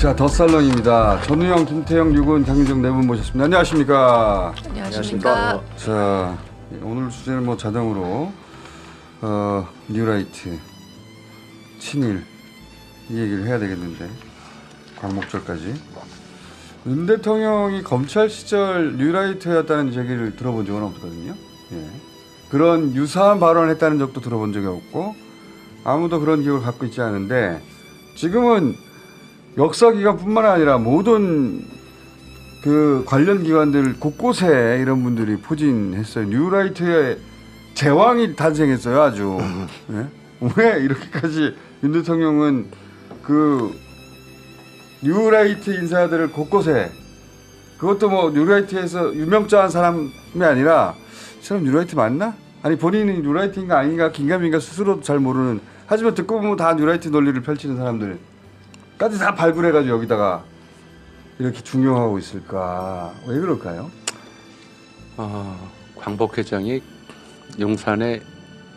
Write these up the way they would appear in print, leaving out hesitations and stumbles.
자, 덧살롱입니다. 전우영, 김태형, 유근, 장윤정 네 분 모셨습니다. 안녕하십니까? 안녕하십니까? 자, 오늘 주제는 뭐 자동으로 뉴라이트, 친일 이 얘기를 해야 되겠는데 광복절까지. 윤 대통령이 검찰 시절 뉴라이트였다는 얘기를 들어본 적은 없거든요. 예. 그런 유사한 발언을 했다는 적도 들어본 적이 없고 아무도 그런 기억을 갖고 있지 않은데 지금은 역사기관뿐만 아니라 모든 그 관련 기관들 곳곳에 이런 분들이 포진했어요. 뉴라이트의 제왕이 탄생했어요, 아주. 네? 왜 이렇게까지 윤 대통령은 그 뉴라이트 인사들을 곳곳에, 그것도 뭐 뉴라이트에서 유명자한 사람이 아니라 이 사람 뉴라이트 맞나? 아니 본인이 뉴라이트인가 아닌가 긴가민가 스스로도 잘 모르는, 하지만 듣고 보면 다 뉴라이트 논리를 펼치는 사람들까지 다 발굴해가지고 여기다가 이렇게 중용하고 있을까? 왜 그럴까요? 광복회장이 용산에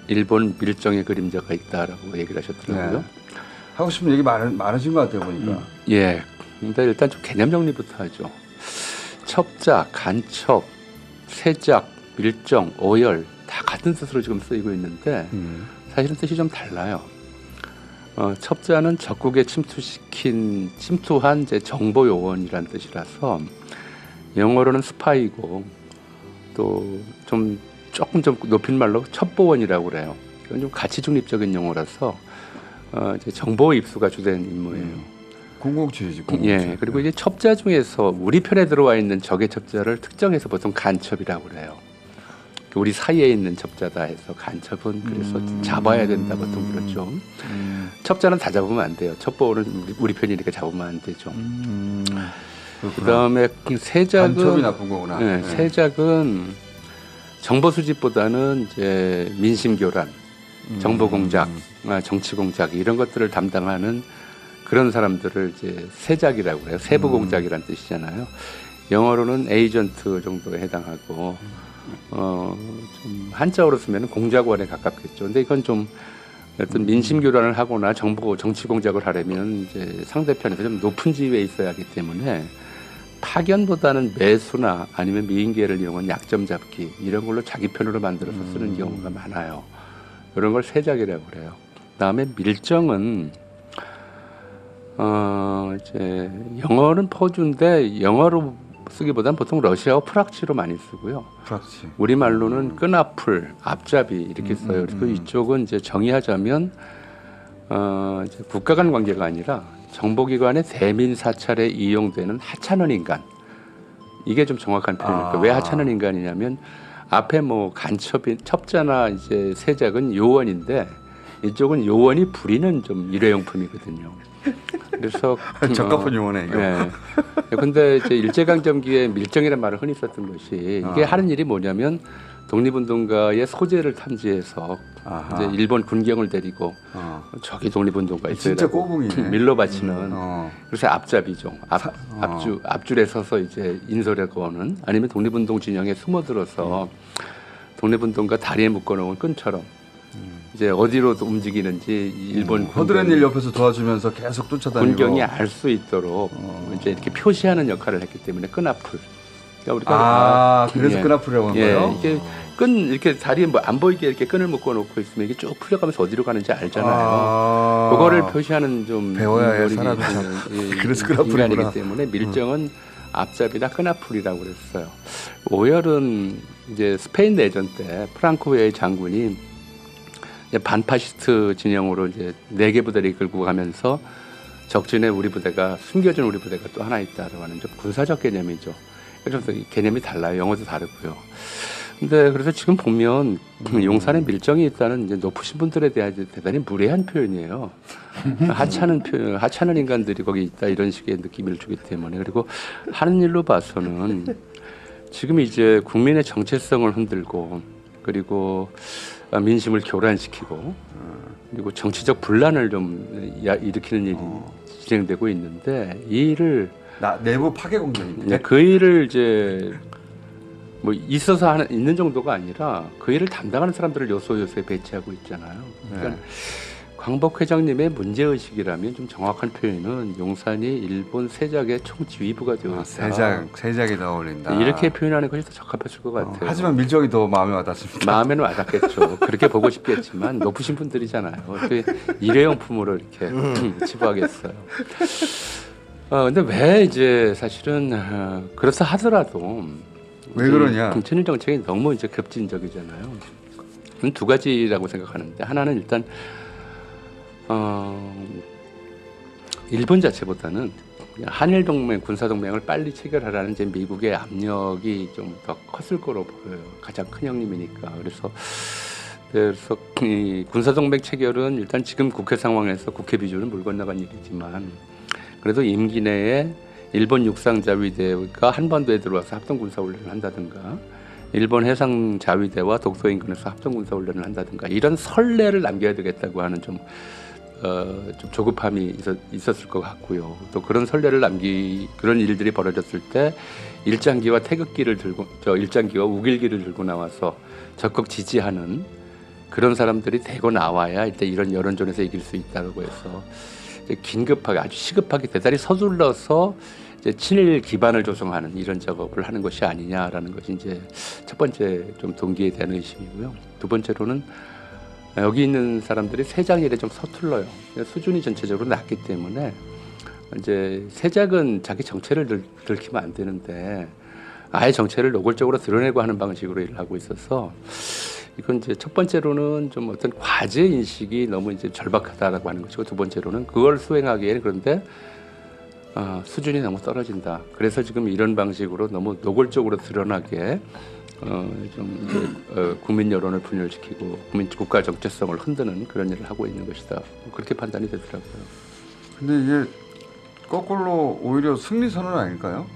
일본 밀정의 그림자가 있다라고 얘기를 하셨더라고요. 네. 하고 싶은 얘기 많으신 것 같아요, 보니까. 예. 근데 일단 좀 개념 정리부터 하죠. 첩자, 간첩, 세작, 밀정, 오열 다 같은 뜻으로 지금 쓰이고 있는데 사실은 뜻이 좀 달라요. 첩자는 적국에 침투한 이제 정보 요원이라는 뜻이라서 영어로는 스파이고 또 조금 높인 말로 첩보원이라고 그래요. 이건 좀 가치 중립적인 용어라서 이제 정보 입수가 주된 임무예요. 공공주의지. 예. 그리고 이제 첩자 중에서 우리 편에 들어와 있는 적의 첩자를 특정해서 보통 간첩이라고 그래요. 우리 사이에 있는 첩자다 해서 간첩은 그래서 잡아야 된다 보통 그렇죠. 첩자는 다 잡으면 안 돼요. 첩보는 우리 편이니까 잡으면 안 되죠. 그다음에 세작은 간첩이 나쁜 거구나. 네, 네. 세작은 정보 수집보다는 이제 민심 교란, 정보 공작, 정치 공작 이런 것들을 담당하는 그런 사람들을 이제 세작이라고 해요. 세부 공작이란 뜻이잖아요. 영어로는 에이전트 정도에 해당하고 좀 한자어로 쓰면 공작원에 가깝겠죠. 근데 이건 좀 어떤 민심 교란을 하거나 정치 공작을 하려면 이제 상대편에서 좀 높은 지위에 있어야 하기 때문에 파견보다는 매수나 아니면 미인계를 이용한 약점 잡기 이런 걸로 자기 편으로 만들어서 쓰는 경우가 많아요. 이런 걸 세작이라고 그래요. 그다음에 밀정은 이제 영어는 퍼주인데 영어로 쓰기보다는 보통 러시아어 프락치로 많이 쓰고요. 프락치. 우리말로는 끈앞풀, 앞잡이 이렇게 써요. 그리고 이쪽은 이제 정의하자면 이제 국가 간 관계가 아니라 정보기관의 대민 사찰에 이용되는 하찮은 인간. 이게 좀 정확한 표현일까. 왜 하찮은 인간이냐면 앞에 뭐 첩자나 이제 세작은 요원인데 이쪽은 요원이 부리는 좀 일회용품이거든요. 그래서 적합한 용어네 이거. 네. 근데 이제 일제강점기에 밀정이라는 말을 흔히 썼던 것이 이게 하는 일이 뭐냐면 독립운동가의 소재를 탐지해서 이제 일본 군경을 데리고 저기 독립운동가 있어요. 진짜 꼬붕이네. 밀러 바치는. 그래서 앞잡이죠. 앞줄에 서서 이제 인솔하고는 아니면 독립운동 진영에 숨어들어서 독립운동가 다리에 묶어놓은 끈처럼 이제 어디로 움직이는지 일본 허드렛 일 옆에서 도와주면서 계속 쫓아다니고 군경이 알 수 있도록 이제 이렇게 표시하는 역할을 했기 때문에 끈앞을. 그러니까 우리가 그래서 끈앞이라고 한 거예요? 이게 끈 이렇게 다리에 뭐 안 보이게 이렇게 끈을 묶어 놓고 있으면 이게 쭉 풀려가면서 어디로 가는지 알잖아요. 그거를 표시하는 좀 배워야 해 사람이. 그래서 끈앞이구나. 인간이기 때문에 밀정은 앞잡이나 끈앞풀이라고 그랬어요. 오열은 이제 스페인 내전 때 프랑코의 장군이 반파시스트 진영으로 이제 4개 부대를 이끌고 가면서 적진에 숨겨진 우리 부대가 또 하나 있다라고 하는 좀 군사적 개념이죠. 그래서 개념이 달라요. 영어도 다르고요. 근데 그래서 지금 보면 용산에 밀정이 있다는 이제 높으신 분들에 대한 대단히 무례한 표현이에요. 하찮은 인간들이 거기 있다 이런 식의 느낌을 주기 때문에. 그리고 하는 일로 봐서는 지금 이제 국민의 정체성을 흔들고 그리고 민심을 교란시키고 그리고 정치적 분란을 좀 일으키는 일이 진행되고 있는데 이 일을 내부 파괴 공작입니다. 그 일을 이제 뭐 있는 정도가 아니라 그 일을 담당하는 사람들을 요소요소에 배치하고 있잖아요. 그러니까 광복 회장님의 문제의식이라면 좀 정확한 표현은 용산이 일본 세작의 총지휘부가 되어 있다. 세작이 더 어울린다. 이렇게 표현하는 것이 더 적합했을 것 같아요. 하지만 밀정이 더 마음에 와닿습니다. 마음에는 와닿겠죠. 그렇게 보고 싶겠지만 높으신 분들이잖아요. 어떻게 일회용품으로 이렇게 치부하겠어요. 근데 왜 이제 사실은 그렇다 하더라도 왜 그러냐? 김천일 정책이 너무 이제 급진적이잖아요. 두 가지라고 생각하는데 하나는 일단 일본 자체보다는 한일 동맹, 군사 동맹을 빨리 체결하라는 이제 미국의 압력이 좀 더 컸을 거로 보여요. 가장 큰 형님이니까. 그래서 이 군사 동맹 체결은 일단 지금 국회 상황에서 국회 비준은 물 건너간 일이지만 그래도 임기 내에 일본 육상자위대가 한반도에 들어와서 합동군사훈련을 한다든가 일본 해상자위대와 독도 인근에서 합동군사훈련을 한다든가 이런 선례를 남겨야 되겠다고 하는 좀 조급함이 있었을 것 같고요. 또 그런 선례를 그런 일들이 벌어졌을 때 일장기와 태극기를 들고 일장기와 우길기를 들고 나와서 적극 지지하는 그런 사람들이 대거 나와야 일단 이런 여론전에서 이길 수 있다고 해서 긴급하게 아주 시급하게 대단히 서둘러서 이제 친일 기반을 조성하는 이런 작업을 하는 것이 아니냐라는 것이 이제 첫 번째 좀 동기에 대한 의심이고요. 두 번째로는 여기 있는 사람들이 세작일에 좀 서툴러요. 수준이 전체적으로 낮기 때문에 이제 세작은 자기 정체를 들키면 안 되는데 아예 정체를 노골적으로 드러내고 하는 방식으로 일을 하고 있어서 이건 이제 첫 번째로는 좀 어떤 과제 인식이 너무 이제 절박하다라고 하는 것이고 두 번째로는 그걸 수행하기에는 그런데 수준이 너무 떨어진다. 그래서 지금 이런 방식으로 너무 노골적으로 드러나게 국민 여론을 분열시키고 국가 정체성을 흔드는 그런 일을 하고 있는 것이다. 그렇게 판단이 되더라고요. 근데 이게 거꾸로 오히려 승리 선언 아닐까요?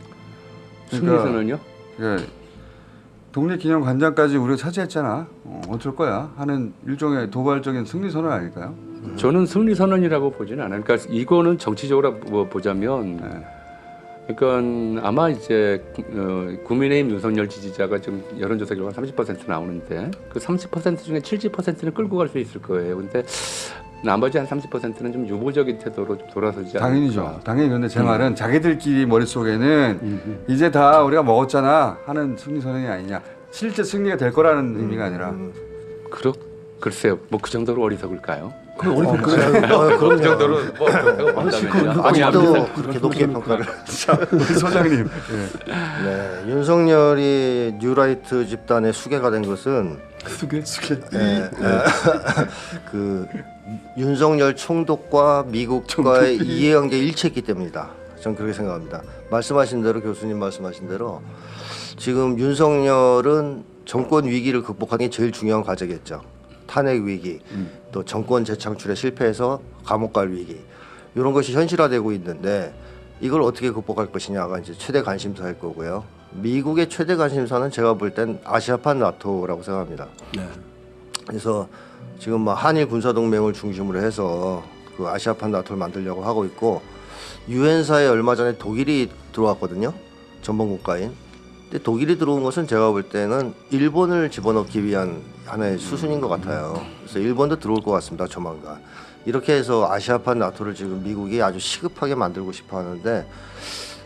승리 선언이요? 그러니까 독립기념관장까지 우리가 차지했잖아. 어쩔 거야 하는 일종의 도발적인 승리 선언 아닐까요? 저는 승리 선언이라고 보지는 않아요. 그러니까 이거는 정치적으로 보자면. 그러니까 아마 이제 국민의힘 윤석열 지지자가 지금 여론조사 결과 30% 나오는데 그 30% 중에 70%는 끌고 갈 수 있을 거예요. 근데 나머지 한 30%는 좀 유보적인 태도로 돌아서지 않을까. 당연히죠. 당연히. 그런데 제 말은 자기들끼리 머릿속에는 이제 다 우리가 먹었잖아 하는 승리 선언이 아니냐. 실제 승리가 될 거라는 의미가 아니라. 글쎄요. 뭐 그 정도로 어리석을까요? 그럼 그 정도로 아직도 그렇게 높게 평가를. 소장님. 네, 윤석열이 뉴라이트 집단의 수괴가 된 것은 수괴. 그 윤석열 총독과 미국과의 이해관계 일치했기 때문이다. 저는 그렇게 생각합니다. 말씀하신 대로 교수님 말씀하신 대로 지금 윤석열은 정권 위기를 극복하는 게 제일 중요한 과제겠죠. 탄핵 위기, 또 정권 재창출에 실패해서 감옥 갈 위기 이런 것이 현실화되고 있는데 이걸 어떻게 극복할 것이냐가 이제 최대 관심사일 거고요. 미국의 최대 관심사는 제가 볼 땐 아시아판 나토라고 생각합니다. 네. 그래서 지금 뭐 한일 군사 동맹을 중심으로 해서 그 아시아판 나토를 만들려고 하고 있고 유엔사에 얼마 전에 독일이 들어왔거든요. 전범 국가인. 근데 독일이 들어온 것은 제가 볼 때는 일본을 집어넣기 위한 하나의 수순인 것 같아요. 그래서 일본도 들어올 것 같습니다. 조만간. 이렇게 해서 아시아판 나토를 지금 미국이 아주 시급하게 만들고 싶어 하는데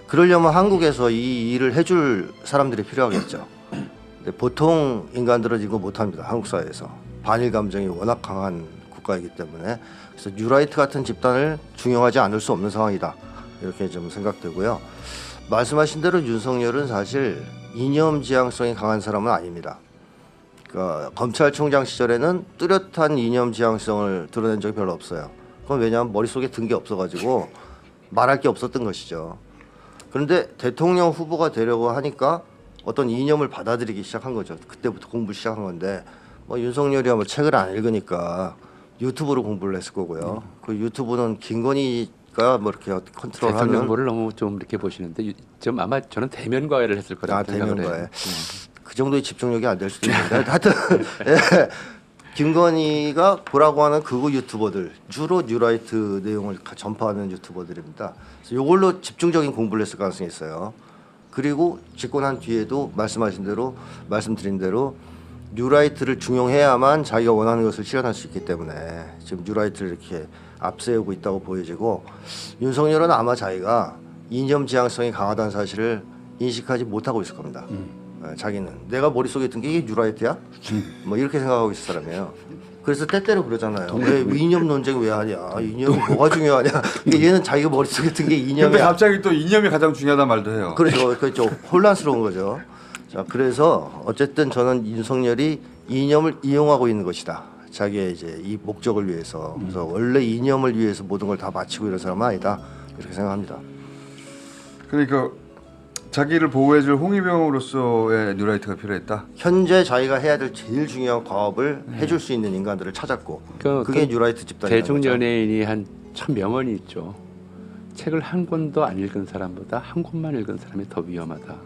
그러려면 한국에서 이 일을 해줄 사람들이 필요하겠죠. 근데 보통 인간들은 이거 못합니다. 한국 사회에서. 반일 감정이 워낙 강한 국가이기 때문에 그래서 뉴라이트 같은 집단을 중용하지 않을 수 없는 상황이다. 이렇게 좀 생각되고요. 말씀하신 대로 윤석열은 사실 이념 지향성이 강한 사람은 아닙니다. 그러니까 검찰총장 시절에는 뚜렷한 이념 지향성을 드러낸 적이 별로 없어요. 그건 왜냐하면 머릿속에 든 게 없어가지고 말할 게 없었던 것이죠. 그런데 대통령 후보가 되려고 하니까 어떤 이념을 받아들이기 시작한 거죠. 그때부터 공부를 시작한 건데 뭐 윤석열이야 뭐 책을 안 읽으니까 유튜브로 공부를 했을 거고요. 그 유튜브는 김건희가 뭐 이렇게 컨트롤하는 대통령 후보를 너무 좀 이렇게 보시는데 좀 아마 저는 대면 과외를 했을 거라고 생각을 해요. 대면 과외. 그 정도의 집중력이 안 될 수도 있는데 하여튼 예. 김건희가 보라고 하는 극우 유튜버들 주로 뉴라이트 내용을 전파하는 유튜버들입니다. 그래서 이걸로 집중적인 공부를 했을 가능성이 있어요. 그리고 집권한 뒤에도 말씀드린 대로 뉴라이트를 중용해야만 자기가 원하는 것을 실현할 수 있기 때문에 지금 뉴라이트를 이렇게 앞세우고 있다고 보여지고 윤석열은 아마 자기가 이념 지향성이 강하다는 사실을 인식하지 못하고 있을 겁니다. 자기는 내가 머릿속에 든 게 이게 뉴라이트야? 뭐 이렇게 생각하고 있을 사람이에요. 그래서 때때로 그러잖아요. 왜 이념 논쟁 왜 하냐? 이념이 뭐가 중요하냐? 얘는 자기가 머릿속에 든 게 근데 이념이야. 갑자기 또 이념이 가장 중요하단 말도 해요. 그렇죠. 그렇죠. 혼란스러운 거죠. 자, 그래서 어쨌든 저는 윤석열이 이념을 이용하고 있는 것이다. 자기의 이제 이 목적을 위해서. 그래서 원래 이념을 위해서 모든 걸 다 바치고 이런 사람은 아니다. 이렇게 생각합니다. 그러니까 자기를 보호해줄 홍위병으로서의 뉴라이트가 필요했다. 현재 자기가 해야 될 제일 중요한 과업을 해줄 수 있는 인간들을 찾았고 그게 뉴라이트 집단이라는 대중 거죠. 연예인이 한 참 명언이 있죠. 책을 한 권도 안 읽은 사람보다 한 권만 읽은 사람이 더 위험하다.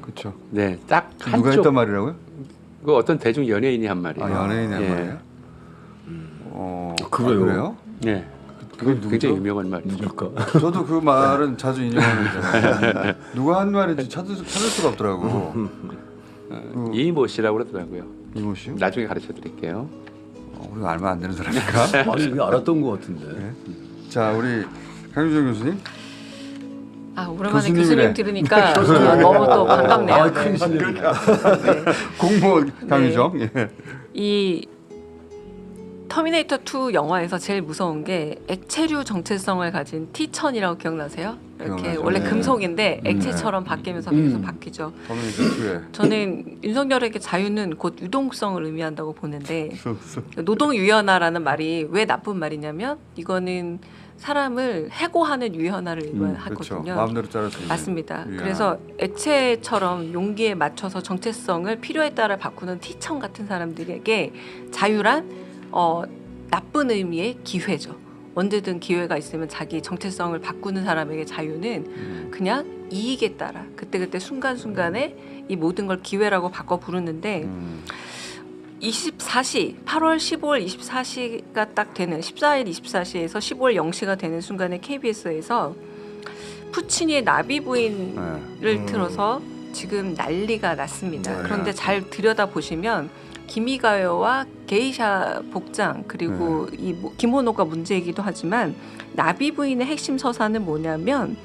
그렇죠. 네, 딱 누가 한쪽. 했단 말이라고요? 그 어떤 대중 연예인이 한 말이에요. 아, 연예인이 한 예. 말이에요? 그래요? 그래요? 네, 그건 누구죠? 굉장히 유명한 말이죠. 누굴까? 저도 그 말은 자주 인용하는데 누가 한 말인지 찾을 수가 없더라고. 이모 씨라고 그러더라고요. 이모 씨요? 나중에 가르쳐 드릴게요. 우리가 얼마 안 되는 사람인가? 아니 이거 알았던 것 같은데. 자, 우리 강유정 교수님. 아 오랜만에 교수님이래. 교수님 들으니까 너무 또 반갑네요. 아, 큰 실력이다. 네. 공무원 강유정. 예. 이 터미네이터 2 영화에서 제일 무서운 게 액체류 정체성을 가진 T-1000이라고 기억나세요? 이렇게 기억나죠. 원래 네. 금속인데 액체처럼 바뀌면서 계속 바뀌죠. 터미네이터 2에. 저는 윤석열에게 자유는 곧 유동성을 의미한다고 보는데 노동유연화라는 말이 왜 나쁜 말이냐면 이거는 사람을 해고하는 유연화를 그렇죠. 의미하거든요. 마음대로 자를 수 있는. 맞습니다. 유연화. 그래서 액체처럼 용기에 맞춰서 정체성을 필요에 따라 바꾸는 T천 같은 사람들에게 자유란 나쁜 의미의 기회죠. 언제든 기회가 있으면 자기 정체성을 바꾸는 사람에게 자유는 그냥 이익에 따라 그때그때 순간순간에 이 모든 걸 기회라고 바꿔 부르는데 24시 8월 15일 24시가 딱 되는 14일 24시에서 15일 0시가 되는 순간에 KBS에서 푸치니의 나비 부인을 틀어서 지금 난리가 났습니다. 네. 그런데 잘 들여다 보시면 기미가요와 게이샤 복장 그리고 이 기모노가 문제이기도 하지만 나비 부인의 핵심 서사는 뭐냐면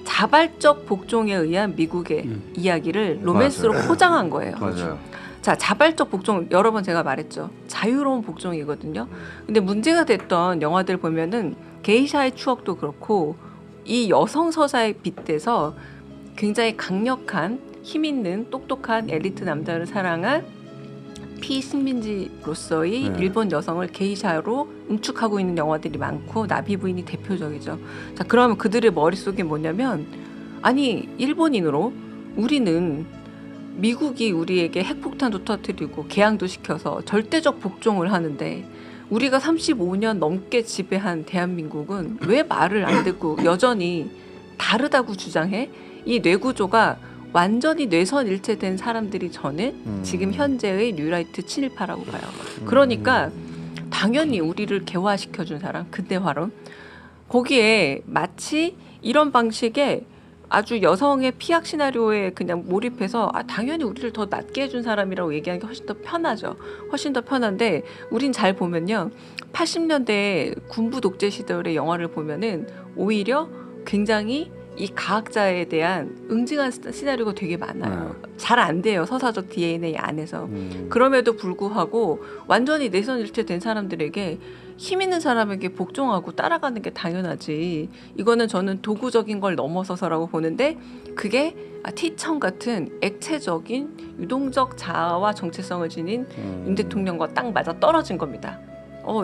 자발적 복종에 의한 미국의 이야기를 로맨스로 맞아요. 포장한 거예요. 맞아요. 자, 자발적 복종 여러 번 제가 말했죠. 자유로운 복종이거든요. 근데 문제가 됐던 영화들 보면은 게이샤의 추억도 그렇고 이 여성 서사에 빗대서 굉장히 강력한 힘 있는 똑똑한 엘리트 남자를 사랑한 피식민지로서의 네. 일본 여성을 게이샤로 응축하고 있는 영화들이 많고 나비 부인이 대표적이죠. 자, 그러면 그들의 머릿속에 뭐냐면 아니 일본인으로 우리는 미국이 우리에게 핵폭탄도 터뜨리고 개항도 시켜서 절대적 복종을 하는데 우리가 35년 넘게 지배한 대한민국은 왜 말을 안 듣고 여전히 다르다고 주장해? 이 뇌구조가 완전히 뇌선일체된 사람들이 저는 지금 현재의 뉴라이트 친일파라고 봐요. 그러니까 당연히 우리를 개화시켜준 사람, 근대화론. 거기에 마치 이런 방식의 아주 여성의 피약 시나리오에 그냥 몰입해서 당연히 우리를 더 낫게 해준 사람이라고 얘기하는 게 훨씬 더 편하죠. 훨씬 더 편한데 우린 잘 보면요. 80년대 군부 독재 시절의 영화를 보면은 오히려 굉장히 이 과학자에 대한 응징한 시나리오가 되게 많아요. 잘 안 돼요. 서사적 DNA 안에서. 그럼에도 불구하고 완전히 내선일체된 사람들에게 힘 있는 사람에게 복종하고 따라가는 게 당연하지. 이거는 저는 도구적인 걸 넘어서서라고 보는데 그게 T-1000 같은 액체적인 유동적 자아와 정체성을 지닌 윤 대통령과 딱 맞아 떨어진 겁니다.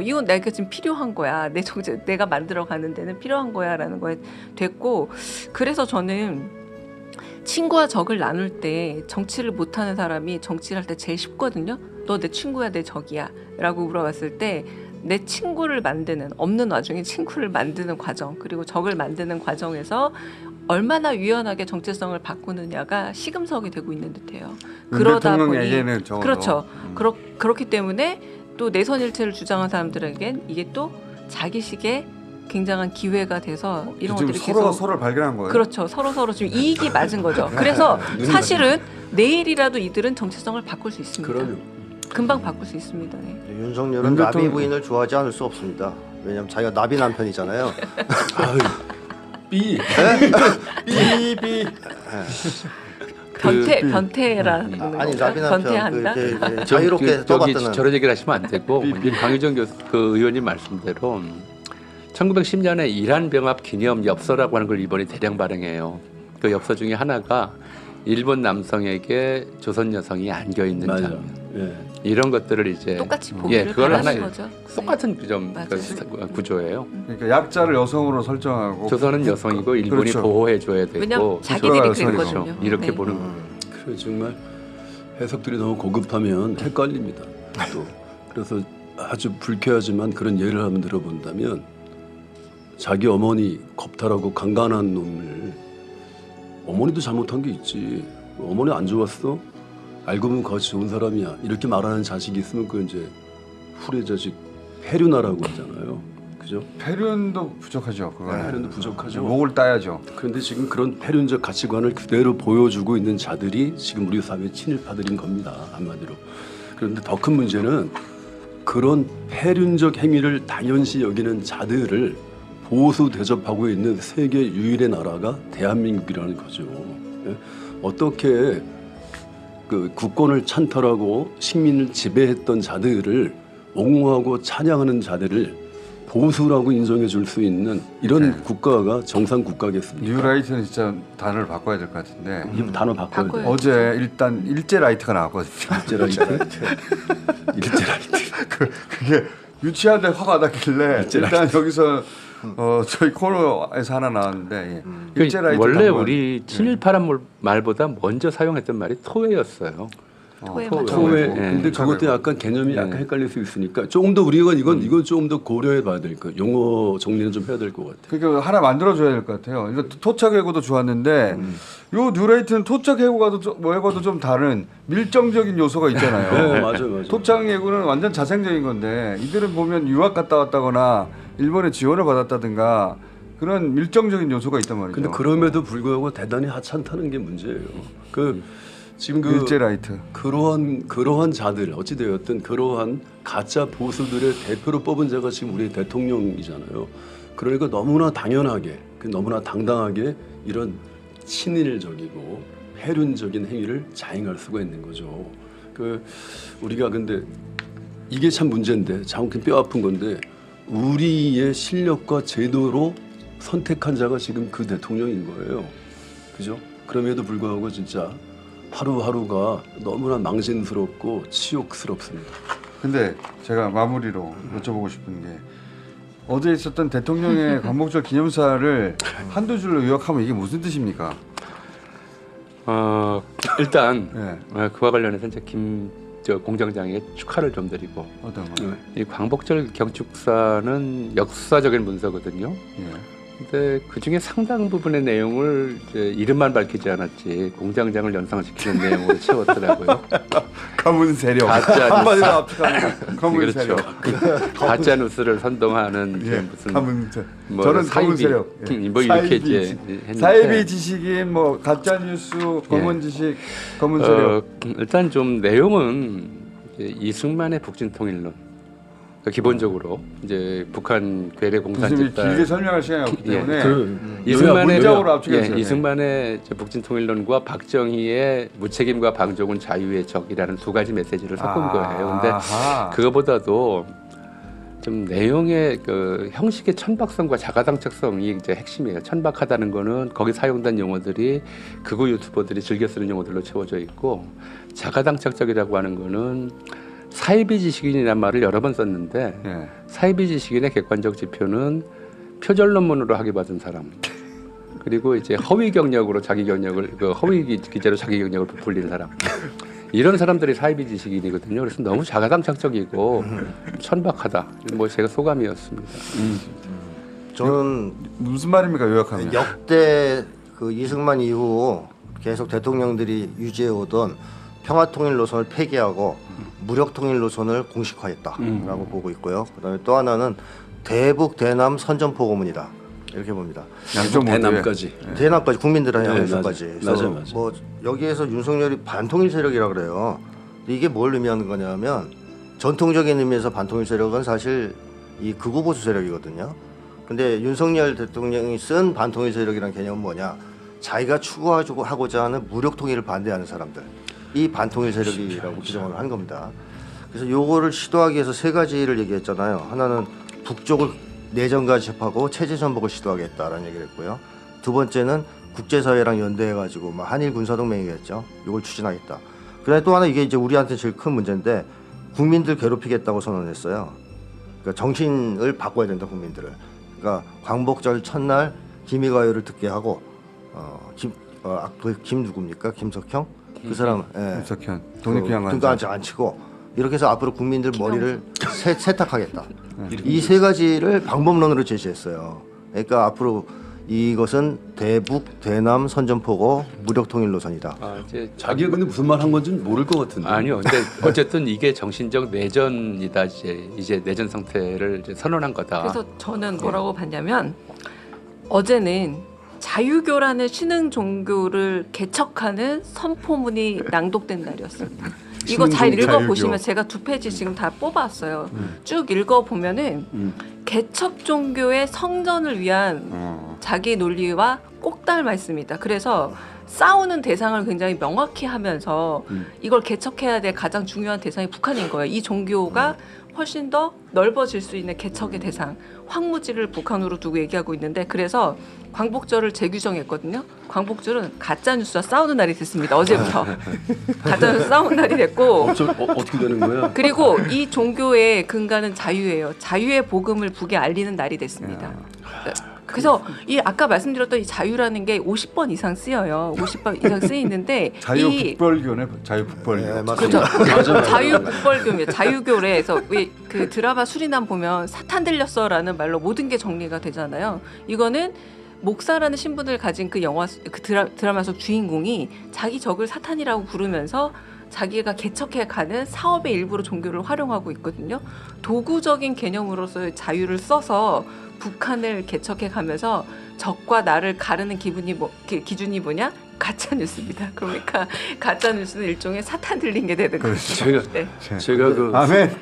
이건 내가 지금 필요한 거야. 내가 만들어가는 데는 필요한 거야라는 거에 됐고 그래서 저는 친구와 적을 나눌 때 정치를 못하는 사람이 정치를 할 때 제일 쉽거든요. 너 내 친구야 내 적이야 라고 물어봤을 때 내 친구를 만드는 없는 와중에 친구를 만드는 과정 그리고 적을 만드는 과정에서 얼마나 유연하게 정체성을 바꾸느냐가 시금석이 되고 있는 듯해요. 그러다 보니 대통령에게는 적어도. 그렇죠. 그렇기 때문에 또 내선일체를 주장한 사람들에겐 이게 또 자기식의 굉장한 기회가 돼서 이런 지금 것들이 서로가 계속 서로를 발견한 거예요. 그렇죠. 서로 지금 이익이 맞은 거죠. 그래서 사실은 내일이라도 이들은 정체성을 바꿀 수 있습니다. 그럼요. 금방 바꿀 수 있습니다. 네. 윤석열은 윤 나비 대통령- 부인을 좋아하지 않을 수 없습니다. 왜냐하면 자기가 나비 남편이잖아요. 아유, 삐. 삐삐. 변태라는 아니 건가? 나비 남편 변태한다. 그 자유롭게 저기 떠받드는. 저런 얘기를 하시면 안 되고 강유정 교수 그 의원님 말씀대로 1910년에 이란 병합 기념 엽서라고 하는 걸 일본이 대량 발행해요. 그 엽서 중에 하나가 일본 남성에게 조선 여성이 안겨 있는 맞아. 장면. 예. 이런 것들을 이제 똑같이 보기를 그걸 바라는 하나 거죠. 똑같은 좀 맞아요. 그 구조예요. 그러니까 약자를 여성으로 설정하고 조선은 여성이고 일본이 그렇죠. 보호해 줘야 되고 왜냐면 자기들이 그렇죠. 그랬거든요. 이렇게 네. 보는 거예요. 그래 정말 해석들이 너무 고급하면 헷갈립니다. 또 그래서 아주 불쾌하지만 그런 예를 한번 들어본다면 자기 어머니 겁탈하고 강간한 놈을 어머니도 잘못한 게 있지. 어머니 안 좋았어? 알고 보면 거지 좋은 사람이야. 이렇게 말하는 자식이 있으면 그 이제 후레 자식 폐륜하라고 하잖아요. 그죠? 폐륜도 부족하죠. 그거는 폐륜도 부족하죠. 목을 따야죠. 그런데 지금 그런 폐륜적 가치관을 그대로 보여주고 있는 자들이 지금 우리 사회 친일파들인 겁니다. 한마디로. 그런데 더 큰 문제는 그런 폐륜적 행위를 당연시 여기는 자들을 보수 대접하고 있는 세계 유일의 나라가 대한민국이라는 거죠. 예? 어떻게 그 국권을 찬탈하고 식민을 지배했던 자들을 옹호하고 찬양하는 자들을 보수라고 인정해 줄 수 있는 이런 네. 국가가 정상 국가겠습니까? 뉴라이트는 진짜 단어를 바꿔야 될 것 같은데 이 단어 바꿔야 바꿔요. 돼. 어제 일단 일제라이트가 나왔거든요. 일제라이트. 그게 유치한데 화가 났길래 일단 여기서 저희 코너에서 하나 나왔는데 예. 그 일제라이트 원래 단어가- 우리 친일파란 말보다 먼저 사용했던 말이 토해였어요. 토해 토해. 맞죠. 토에 예. 근데 그것도 약간 개념이 약간 예. 헷갈릴 수 있으니까 조금 더 우리가 이건 조금 더 고려해 봐야 될 거. 용어 정리는 좀 해야 될 것 같아. 그러니까 하나 만들어줘야 될 것 같아요. 이거 토착 해고도 좋았는데 요 뉴라이트는 토착 해고와도 해고도 좀 다른 밀정적인 요소가 있잖아요. 네, 맞아요. 토착 해고는 완전 자생적인 건데 이들은 보면 유학 갔다 왔다거나 일본에 지원을 받았다든가 그런 밀정적인 요소가 있단 말이죠. 근데 그럼에도 불구하고 대단히 하찮다는 게 문제예요. 그 지금 그 일제라이트. 그러한 자들 어찌 되었든 그러한 가짜 보수들의 대표로 뽑은 자가 지금 우리 대통령이잖아요. 그러니까 너무나 당연하게, 너무나 당당하게 이런 친일적이고 폐륜적인 행위를 자행할 수가 있는 거죠. 그 우리가 근데 이게 참 문제인데, 참 뼈 아픈 건데 우리의 실력과 제도로 선택한 자가 지금 그 대통령인 거예요. 그죠? 그럼에도 불구하고 진짜 하루하루가 너무나 망신스럽고 치욕스럽습니다. 근데 제가 마무리로 여쭤보고 싶은 게 어제 있었던 대통령의 광복절 기념사를 한두 줄로 요약하면 이게 무슨 뜻입니까? 일단 예. 그와 관련해서 이제 저 공장장에게 축하를 좀 드리고 어떤 거? 이 광복절 경축사는 역사적인 문서거든요. 예. 근데 그 중에 상당 부분의 내용을 이제 이름만 밝히지 않았지 공장장을 연상시키는 내용으로 채웠더라고요. 가문 세력. 가짜 한마디로 압축하면 가문 그렇죠. 세력. 가짜 뉴스를 선동하는 이제 예. 무슨 가문 세력. 뭐 저는 사이비, 가문 세력. 예. 뭐 이렇게 이제 했는데 사이비 지식인 뭐 가짜 뉴스 검은 지식 검은 세력. 일단 좀 내용은 이제 이승만의 북진통일론. 그러니까 기본적으로 이제 북한 괴뢰 교수님이 공산집단 길게 설명할 시간이 없기 예. 때문에 이승만의 문장으로 압축했어요. 이승만의 북진통일론과 박정희의 무책임과 방종은 자유의 적이라는 두 가지 메시지를 섞은 거예요. 근데 아하. 그거보다도 좀 내용의 그 형식의 천박성과 자가당착성이 이제 핵심이에요. 천박하다는 거는 거기 사용된 용어들이 극우 유튜버들이 즐겨 쓰는 용어들로 채워져 있고, 자가당착적이라고 하는 거는 사이비 지식인이라는 말을 여러 번 썼는데 예. 사이비 지식인의 객관적 지표는 표절 논문으로 학위받은 사람, 그리고 이제 허위 경력으로 자기 경력을 허위 기재로 자기 경력을 부풀린 사람, 이런 사람들이 사이비 지식인이거든요. 그래서 너무 자가당착적이고 천박하다. 뭐 제가 소감이었습니다. 저는 무슨 말입니까 요약하면? 역대 그 이승만 이후 계속 대통령들이 유지해오던 평화통일 노선을 폐기하고 무력통일 노선을 공식화했다라고 보고 있고요. 그다음에 또 하나는 대북 대남 선전포고문이다 이렇게 봅니다. 양쪽 모두에. 대남까지. 대남까지 국민들을 네, 향해서까지. 맞아요. 그래서 맞아요. 뭐 여기에서 윤석열이 반통일 세력이라 그래요. 이게 뭘 의미하는 거냐면 전통적인 의미에서 반통일 세력은 사실 이 극우 보수 세력이거든요. 근데 윤석열 대통령이 쓴 반통일 세력이라는 개념은 뭐냐? 자기가 추구하고자 하는 무력 통일을 반대하는 사람들, 이 반통일 세력이라고 규정을 한 겁니다. 그래서 요거를 시도하기 위해서 세 가지를 얘기했잖아요. 하나는 북쪽을 내전 가집하고 체제 전복을 시도하겠다라는 얘기를 했고요. 두 번째는 국제사회랑 연대해가지고 한일 군사동맹이겠죠. 이걸 추진하겠다. 그다음에 또 하나 이게 이제 우리한테 제일 큰 문제인데 국민들 괴롭히겠다고 선언했어요. 그러니까 정신을 바꿔야 된다 국민들을. 그러니까 광복절 첫날 기미가요를 듣게 하고 김 누굽니까? 김석형? 그 사람 김석현 독립비양관 등도 안 치고 이렇게 해서 앞으로 국민들 머리를 세탁하겠다. 이 세 가지를 방법론으로 제시했어요. 그러니까 앞으로 이것은 대북, 대남 선전포고 무력 통일 노선이다. 자기가 근데 무슨 말 한 건지 모를 것 같은데. 아니요. 근데 어쨌든 이게 정신적 내전이다. 이제 내전 상태를 이제 선언한 거다. 그래서 저는 뭐라고 봤냐면 어제는 자유교라는 신흥 종교를 개척하는 선포문이 낭독된 날이었습니다. 이거 잘 신흥 읽어보시면 자유교. 제가 2페이지 지금 다 뽑아왔어요. 쭉 읽어보면은 개척 종교의 성전을 위한 자기 논리와 꼭 닮아 있습니다. 그래서 싸우는 대상을 굉장히 명확히 하면서 이걸 개척해야 될 가장 중요한 대상이 북한인 거예요. 이 종교가 훨씬 더 넓어질 수 있는 개척의 대상, 황무지를 북한으로 두고 얘기하고 있는데 그래서 광복절을 재규정했거든요. 광복절은 가짜뉴스와 싸우는 날이 됐습니다. 어제부터. 가짜뉴스 싸우는 날이 됐고 어떻게 되는 거야? 그리고 이 종교의 근간은 자유예요. 자유의 복음을 북에 알리는 날이 됐습니다. 그래서 이 아까 말씀드렸던 이 자유라는 게 50번 이상 쓰여요. 50번 이상 쓰이는데 자유북벌교네. 자유북벌교. 네, 그렇죠. 맞습니다. 자유북벌교입니다. 자유교래에서 왜 그 드라마 수리남 보면 사탄 들렸어라는 말로 모든 게 정리가 되잖아요. 이거는 목사라는 신분을 가진 그 영화 그 드라마 속 주인공이 자기 적을 사탄이라고 부르면서 자기가 개척해 가는 사업의 일부로 종교를 활용하고 있거든요. 도구적인 개념으로서의 자유를 써서 북한을 개척해 가면서 적과 나를 가르는 기준이 뭐냐? 가짜 뉴스입니다. 그러니까 가짜 뉴스는 일종의 사탄 들린 게 되는 거죠. 제가 그 아멘.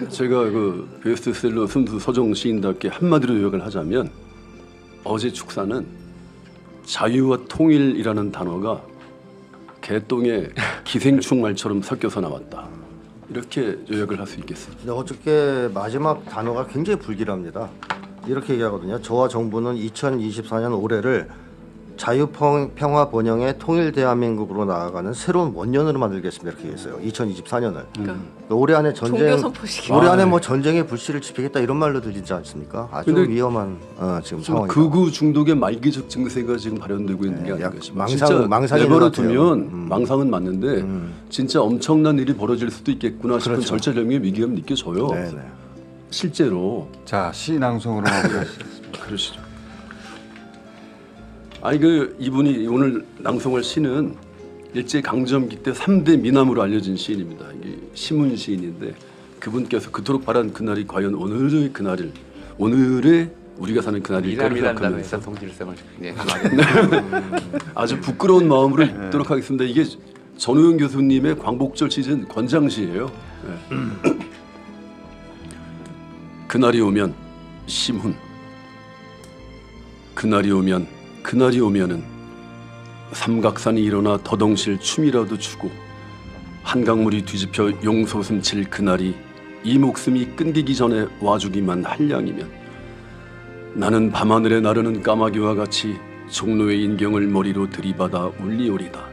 제가 그 베스트셀러 순수 서정 시인답게 한마디로 요약을 하자면 어제 축사는 자유와 통일이라는 단어가 개똥에 기생충 말처럼 섞여서 나왔다. 이렇게 요약을 할 수 있겠습니다. 근데 어저께 마지막 단어가 굉장히 불길합니다. 이렇게 얘기하거든요. 저와 정부는 2024년 올해를 자유평화 번영의 통일 대한민국으로 나아가는 새로운 원년으로 만들겠습니다. 이렇게 얘기했어요. 2024년을. 그러니까 올해 안에 종교 선포식이. 올해 안에 뭐 전쟁의 불씨를 지피겠다 이런 말로 들리지 않습니까? 아주 근데 위험한 지금 상황이다. 극우 중독의 말기적 증세가 지금 발현되고 있는 게 아닌가 싶습니다. 망상이 내버려 두면 망상은 맞는데 진짜 엄청난 일이 벌어질 수도 있겠구나 싶은 그렇죠. 절차적인 위기감이 느껴져요. 네네. 실제로. 자, 시낭송으로 그러시죠. 아니 이분이 오늘 낭송할 시는 일제 강점기 때 3대 미남으로 알려진 시인입니다. 이게 시문 시인인데 그분께서 그토록 바란 그날이 과연 오늘의 그날을 오늘의 우리가 사는 그날일까를 미남이라는 생각하면서 단어에서 동질성을 굉장히 아주 부끄러운 마음으로 읽도록 하겠습니다. 이게 전우영 교수님의 광복절 시즌 권장시예요. 네. 그날이 오면 시문 그날이 오면은 삼각산이 일어나 더덩실 춤이라도 추고 한강물이 뒤집혀 용솟음 칠 그날이 이 목숨이 끊기기 전에 와주기만 할 양이면 나는 밤하늘에 나르는 까마귀와 같이 종로의 인경을 머리로 들이받아 울리오리다.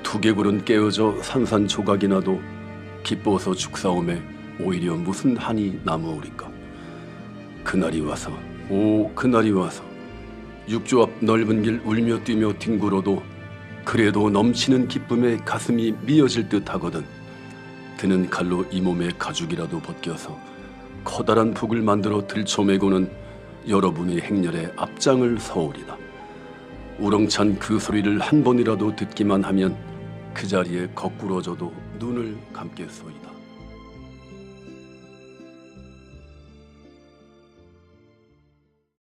두개골은 깨어져 산산조각이 나도 기뻐서 죽사오매 오히려 무슨 한이 남아오리까. 그날이 와서 그날이 와서 육조 앞 넓은 길 울며 뛰며 뒹굴어도 그래도 넘치는 기쁨에 가슴이 미어질 듯 하거든. 드는 칼로 이 몸의 가죽이라도 벗겨서 커다란 북을 만들어 들쳐매고는 여러분의 행렬에 앞장을 서오리다. 우렁찬 그 소리를 한 번이라도 듣기만 하면 그 자리에 거꾸러져도 눈을 감겠소이다.